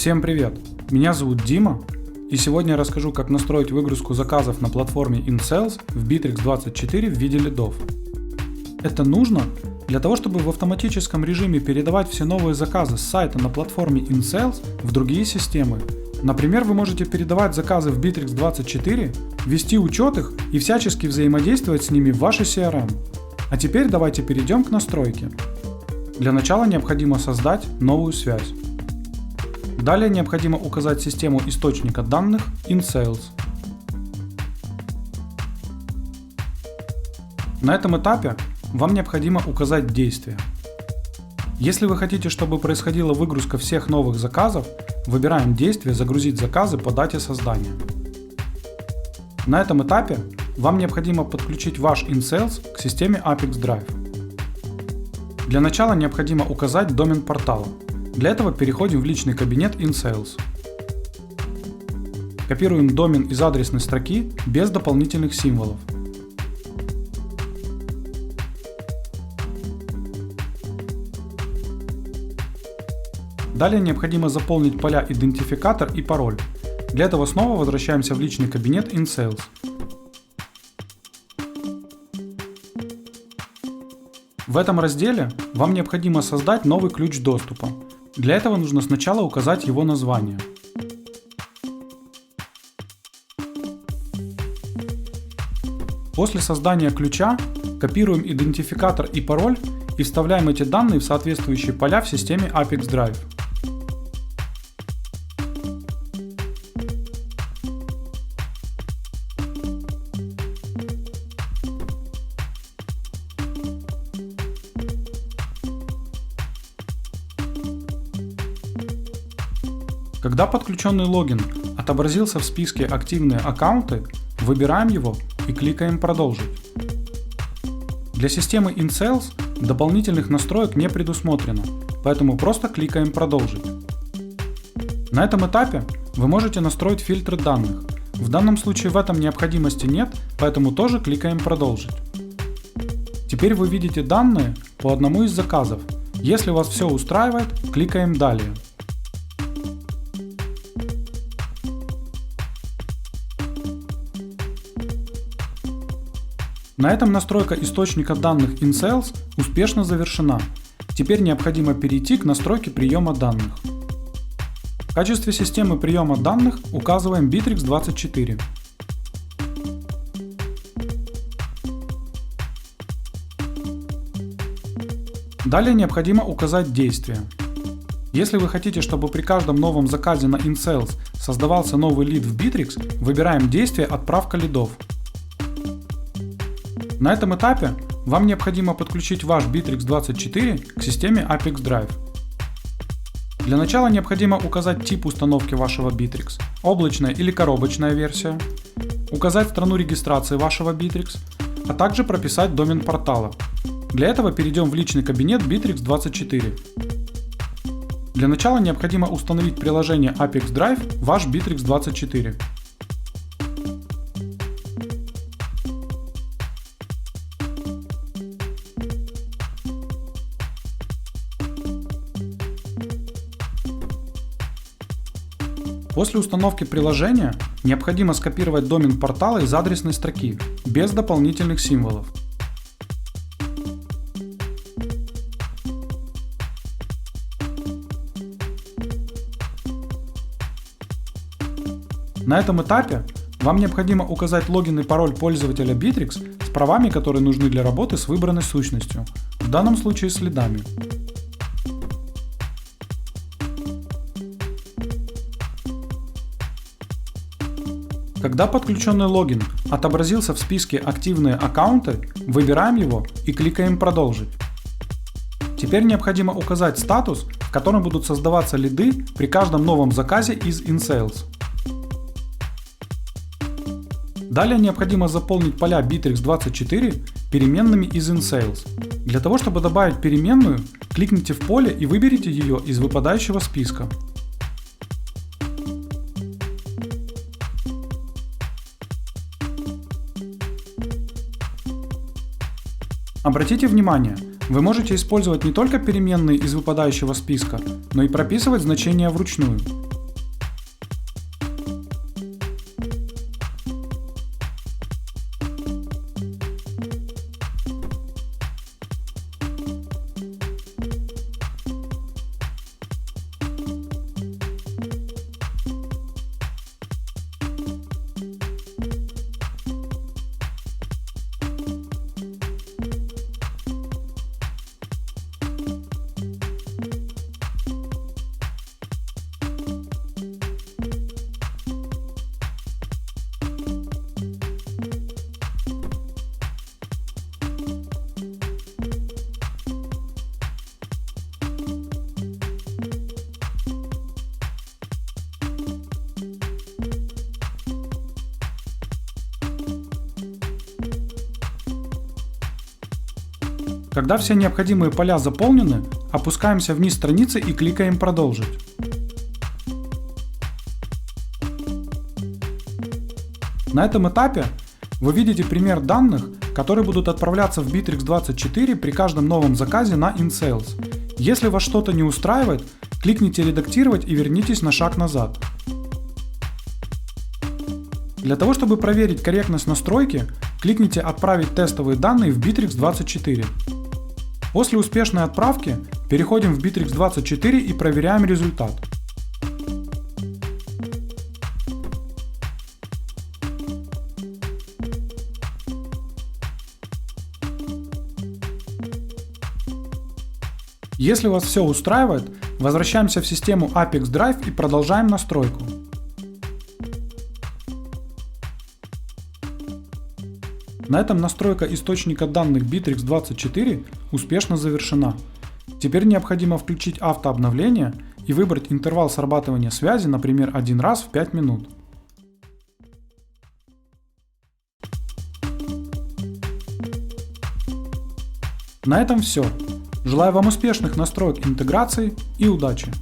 Всем привет! Меня зовут Дима, и сегодня я расскажу, как настроить выгрузку заказов на платформе InSales в Bittrex24 в виде лидов. Это нужно для того, чтобы в автоматическом режиме передавать все новые заказы с сайта на платформе InSales в другие системы. Например, вы можете передавать заказы в Bittrex24, вести учет их и всячески взаимодействовать с ними в вашей CRM. А теперь давайте перейдем к настройке. Для начала необходимо создать новую связь. Далее необходимо указать систему источника данных InSales. На этом этапе вам необходимо указать действие. Если вы хотите, чтобы происходила выгрузка всех новых заказов, выбираем действие «Загрузить заказы по дате создания». На этом этапе вам необходимо подключить ваш InSales к системе Apex Drive. Для начала необходимо указать домен портала. Для этого переходим в личный кабинет InSales. Копируем домен из адресной строки без дополнительных символов. Далее необходимо заполнить поля идентификатор и пароль. Для этого снова возвращаемся в личный кабинет InSales. В этом разделе вам необходимо создать новый ключ доступа. Для этого нужно сначала указать его название. После создания ключа копируем идентификатор и пароль и вставляем эти данные в соответствующие поля в системе Apex Drive. Когда подключенный логин отобразился в списке «Активные аккаунты», выбираем его и кликаем «Продолжить». Для системы InSales дополнительных настроек не предусмотрено, поэтому просто кликаем «Продолжить». На этом этапе вы можете настроить фильтры данных. В данном случае в этом необходимости нет, поэтому тоже кликаем «Продолжить». Теперь вы видите данные по одному из заказов. Если вас все устраивает, кликаем «Далее». На этом настройка источника данных InSales успешно завершена. Теперь необходимо перейти к настройке приема данных. В качестве системы приема данных указываем Bittrex24. Далее необходимо указать действие. Если вы хотите, чтобы при каждом новом заказе на InSales создавался новый лид в Bittrex, выбираем действие «Отправка лидов». На этом этапе вам необходимо подключить ваш Bittrex24 к системе Apex Drive. Для начала необходимо указать тип установки вашего Bittrex – облачная или коробочная версия, указать страну регистрации вашего Bittrex, а также прописать домен портала. Для этого перейдем в личный кабинет Bittrex24. Для начала необходимо установить приложение Apex Drive в ваш Bittrex24. После установки приложения необходимо скопировать домен портала из адресной строки, без дополнительных символов. На этом этапе вам необходимо указать логин и пароль пользователя Bittrex с правами, которые нужны для работы с выбранной сущностью, в данном случае с лидами. Когда подключенный логин отобразился в списке «Активные аккаунты», выбираем его и кликаем «Продолжить». Теперь необходимо указать статус, в котором будут создаваться лиды при каждом новом заказе из InSales. Далее необходимо заполнить поля Bittrex24 переменными из InSales. Для того, чтобы добавить переменную, кликните в поле и выберите ее из выпадающего списка. Обратите внимание, вы можете использовать не только переменные из выпадающего списка, но и прописывать значения вручную. Когда все необходимые поля заполнены, опускаемся вниз страницы и кликаем «Продолжить». На этом этапе вы видите пример данных, которые будут отправляться в Bittrex24 при каждом новом заказе на InSales. Если вас что-то не устраивает, кликните «Редактировать» и вернитесь на шаг назад. Для того, чтобы проверить корректность настройки, кликните «Отправить тестовые данные в Bittrex24». После успешной отправки переходим в Bittrex24 и проверяем результат. Если вас все устраивает, возвращаемся в систему Apex Drive и продолжаем настройку. На этом настройка источника данных Bittrex24 успешно завершена. Теперь необходимо включить автообновление и выбрать интервал срабатывания связи, например, 1 раз в 5 минут. На этом все. Желаю вам успешных настроек интеграции и удачи!